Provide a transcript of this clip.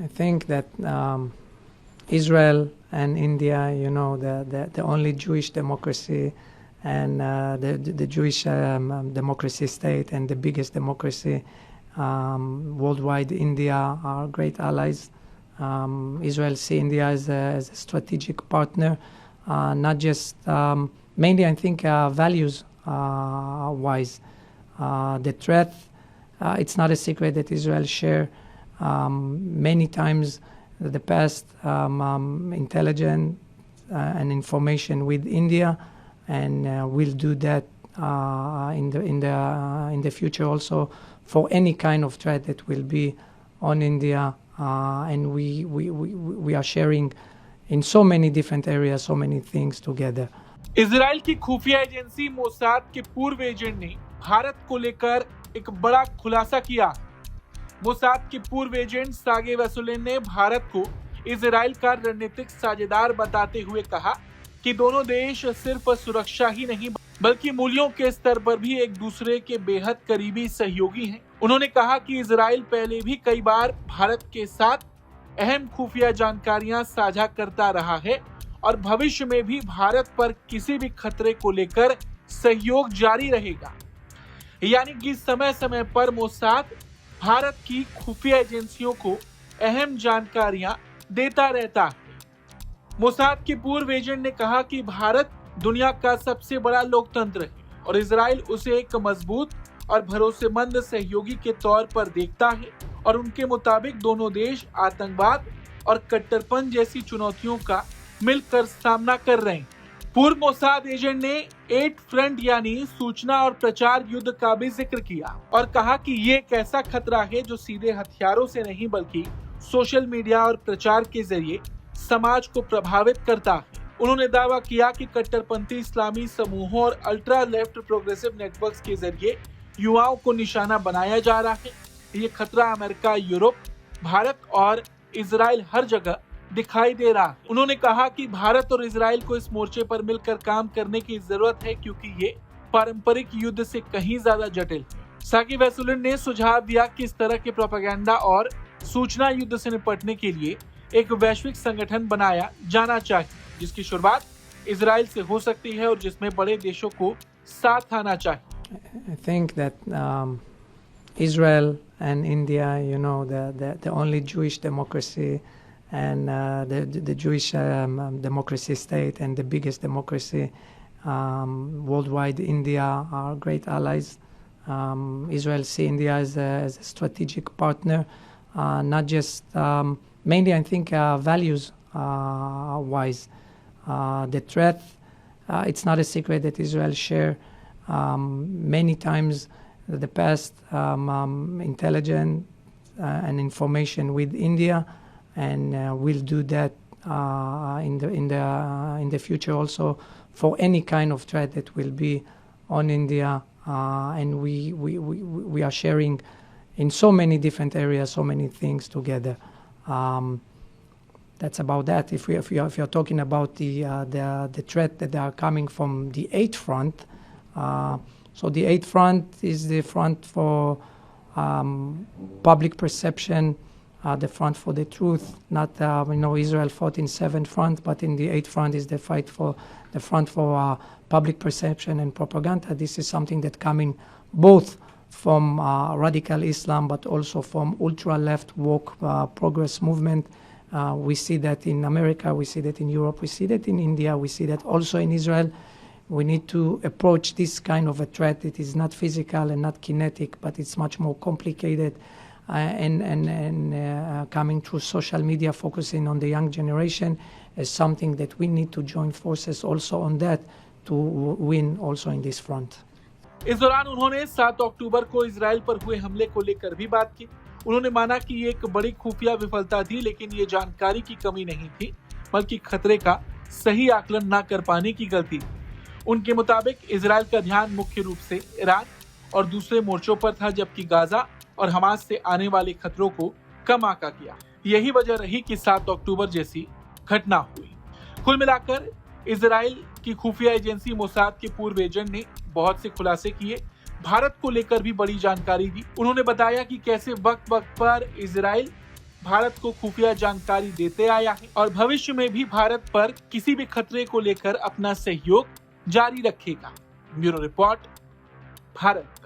I think that Israel and India, the only Jewish democracy and the Jewish democracy state and the biggest democracy worldwide, India are great allies. Israel see India as a strategic partner, not just mainly, I think, values wise. The threat, it's not a secret that Israel share many times the past intelligence and information with India, and will do that in the future also for any kind of threat that will be on India. And we are sharing in so many different areas, so many things together. Israel की खुफिया agency Mossad के पूर्व agent ने भारत को लेकर एक बड़ा खुलासा किया। मोसाद के पूर्व एजेंट सागे वसुलिन ने भारत को इजराइल का रणनीतिक साझेदार बताते हुए कहा कि दोनों देश सिर्फ सुरक्षा ही नहीं बल्कि मूल्यों के स्तर पर भी एक दूसरे के बेहद करीबी सहयोगी हैं। उन्होंने कहा कि इजराइल पहले भी कई बार भारत के साथ अहम खुफिया जानकारियां साझा करता रहा है और भविष्य में भी भारत पर किसी भी खतरे को लेकर सहयोग जारी रहेगा। यानी कि समय समय पर मोसाद भारत की खुफिया एजेंसियों को अहम जानकारियां देता रहता है। मोसाद के पूर्व एजेंट ने कहा कि भारत दुनिया का सबसे बड़ा लोकतंत्र है और इजराइल उसे एक मजबूत और भरोसेमंद सहयोगी के तौर पर देखता है और उनके मुताबिक दोनों देश आतंकवाद और कट्टरपन जैसी चुनौतियों का मिलकर सामना कर रहे हैं। पूर्व मोसाद एजेंट ने 8 फ्रंट यानी सूचना और प्रचार युद्ध का भी जिक्र किया और कहा कि ये एक ऐसा खतरा है जो सीधे हथियारों से नहीं बल्कि सोशल मीडिया और प्रचार के जरिए समाज को प्रभावित करता है। उन्होंने दावा किया कि कट्टरपंथी इस्लामी समूहों और अल्ट्रा लेफ्ट प्रोग्रेसिव नेटवर्क्स के जरिए युवाओं को निशाना बनाया जा रहा है। ये खतरा अमेरिका, यूरोप, भारत और इजराइल हर जगह दिखाई दे रहा है। उन्होंने कहा कि भारत और इजराइल को इस मोर्चे पर मिलकर काम करने की जरूरत है क्योंकि ये पारंपरिक युद्ध से कहीं ज्यादा जटिल है। सागी वैसुलिन ने सुझाव दिया कि इस तरह के प्रोपेगेंडा और सूचना युद्ध से निपटने के लिए एक वैश्विक संगठन बनाया जाना चाहिए, जिसकी शुरुआत इजराइल से हो सकती है और जिसमें बड़े देशों को साथ आना चाहिए। I think that Israel and India, the only Jewish democracy and the Jewish democracy state and the biggest democracy worldwide, India are great allies. Israel see India as a strategic partner, not just mainly, I think, values wise. The threat, it's not a secret that Israel share many times the past intelligence and information with India, and will do that in the future also for any kind of threat that will be on India. And we are sharing in so many different areas, so many things together. That's about that. If you're talking about the threat that are coming from the 8th front, so the 8th front is the front for public perception, the front for the truth. Not Israel fought in 7th front, but in the 8th front is the front for public perception and propaganda. This is something that coming both from radical Islam, but also from ultra-left woke progress movement. We see that in America, we see that in Europe, we see that in India, we see that also in Israel. We need to approach this kind of a threat. It is not physical and not kinetic, but it's much more complicated and coming through social media, focusing on the young generation is something that we need to join forces also on that to win also in this front. इस दौरान उन्होंने 7 अक्टूबर को Israel पर हुए हमले को लेकर भी बात की। उन्होंने माना कि ये एक बड़ी खुफिया विफलता थी, लेकिन ये जानकारी की कमी नहीं थी, बल्कि खतरे का सही आकलन न कर पाने की गलती थी। उनके मुताबिक इजराइल का ध्यान मुख्य रूप से ईरान और दूसरे मोर्चों पर था, जबकि गाजा और हमास से आने वाले खतरों को कम आका किया। यही वजह रही कि 7 अक्टूबर जैसी घटना हुई। कुल मिलाकर इजराइल की खुफिया एजेंसी मोसाद के पूर्व एजेंट ने बहुत से खुलासे किए, भारत को लेकर भी बड़ी जानकारी दी। उन्होंने बताया कि कैसे वक्त वक्त पर इजराइल भारत को खुफिया जानकारी देते आया है और भविष्य में भी भारत पर किसी भी खतरे को लेकर अपना सहयोग जारी रखेगा। Bureau report, Bharat.